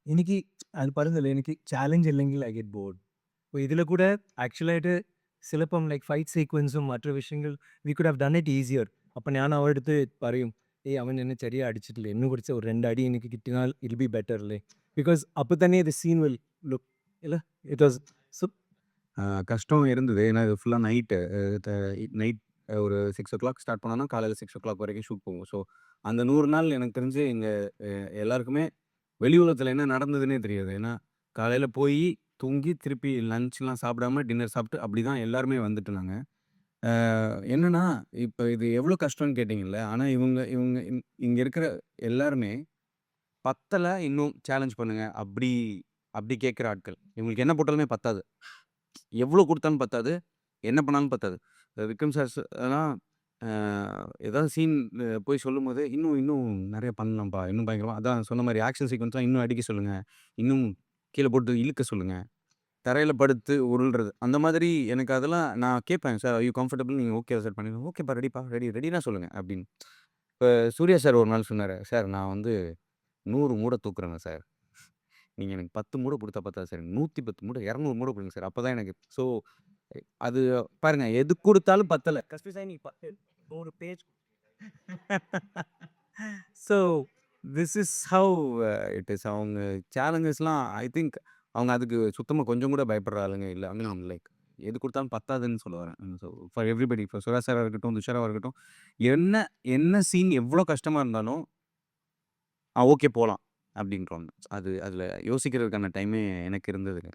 എനിക്ക് അത് പറഞ്ഞല്ലോ എനിക്ക് ചാലഞ്ച് ഇല്ലെങ്കിൽ ഐ ഗെറ്റ് ബോർഡ്. അപ്പോൾ ഇതിൽ കൂടെ ആക്ച്വലായിട്ട് ചിലപ്പം ലൈക്ക് ഫൈറ്റ് സീക്വൻസും മറ്റു വിഷയങ്ങൾ we could have done it easier. അപ്പം ഞാൻ അവരുടെ അടുത്ത് പറയും, ഏയ് അവൻ എന്നെ ചെറിയ അടിച്ചിട്ടില്ല, എന്നെ കുറിച്ച് ഒരു 2 അടി എനിക്ക് കിട്ടിയാൽ ഇറ്റ് ബി ബെറ്റർ അല്ലേ. ബിക്കോസ് അപ്പോൾ തന്നെ ദ സീൻ വിൽ ലുക്ക് ഇല്ല ഇറ്റ് വാസ് സോ கஷ்டம் இருந்தது. ஏன்னா இது ஃபுல்லா நைட்டு. நைட் ஒரு 6:00 ஸ்டார்ட் பண்ணோம்னா, காலையில 6:00 வரைக்கும் ஷூட் போகும். ஸோ, அந்த 100 நாள் எனக்கு தெரிஞ்சு எங்க அ எல்லாருக்குமே வெளி உலகத்தில என்ன நடந்ததுன்னே தெரியாது. ஏன்னா, காலையில போயி, தூங்கி, திருப்பி லஞ்ச்லாம் சாப்பிடாம, டின்னர் சாப்பிட்டு அப்படிதான் எல்லாருமே வந்துட்டுருந்தாங்க. என்னன்னா, இப்ப இது எவ்வளோ கஷ்டம்னு கேட்டீங்கல்ல, ஆனா இவங்க இவங்க இங்க இருக்கிற எல்லாருமே பத்தல இன்னும் சேலஞ்ச் பண்ணுங்க. அப்படி அப்படி கேட்கிற ஆட்கள். இவங்களுக்கு என்ன போட்டாலுமே பத்தாது. எவ்வளோ குடுத்தாலும் பத்தாது. என்ன பண்ணாலும் பத்தாது. விக்ரம் சார் எல்லாம் அ ஏதாவது சீன் போய் சொல்லும்போது, "இன்னும் இன்னும் நெறைய பண்ணலாம்ப்பா. இன்னும் பயங்கரமா" அதான் சொன்ன மாரி ஆக்ஷன் சீக்வென்ஸ்லாம் இன்னும் அடிக்க சொல்லுங்க. இன்னும் கீழ போட்டு இழுக்க சொல்லுங்க. தரையில படுத்து உருள்றது. அந்த மாதிரி எனக்கு அதெல்லாம் நான் கேட்பேன். "Sir are you comfortable?" "நீங்க ஓகே சார் பண்ணிடுங்க." "ஓகேப்பா, ரெடிப்பா, ரெடி. ரெடினா சொல்லுங்க." அப்படின்னு. இப்ப சூர்யா சார் ஒரு நாள் சொன்னாரு, "சார் நான் வந்து 100 மூட தூக்குறேங்க சார். நீங்க எனக்கு 10 மூட குடுத்தா பத்தாது சார். 110 மூட, 200 மூட குடுங்க சார். அப்பதான் எனக்கு." ஸோ அது பாருங்க எது குடுத்தாலும் பத்தல. கஸ்தூரி சார் நீ 100 page. So this is how it is. அவங்க சேலஞ்சஸ்லாம் ஐ திங்க் அவங்க அதுக்கு சுத்தமா கொஞ்சம் கூட பயப்படுற ஆளுங்க இல்ல. ஐ மீன் லைக் எது குடுத்தாலும் பத்தாதுன்னு சொல்ல வரேன். ஸோ ஃபார் எவ்ரிபடி ஃபார் சுரா சாரா இருக்கட்டும், துஷாராவா இருக்கட்டும், என்ன என்ன சீன் எவ்ளோ கஷ்டமா இருந்தாலும், ஓகே போலாம் அப்படின்றோம். அது அதுல யோசிக்கிறதுக்கான டைமே எனக்கு இருந்ததுங்க.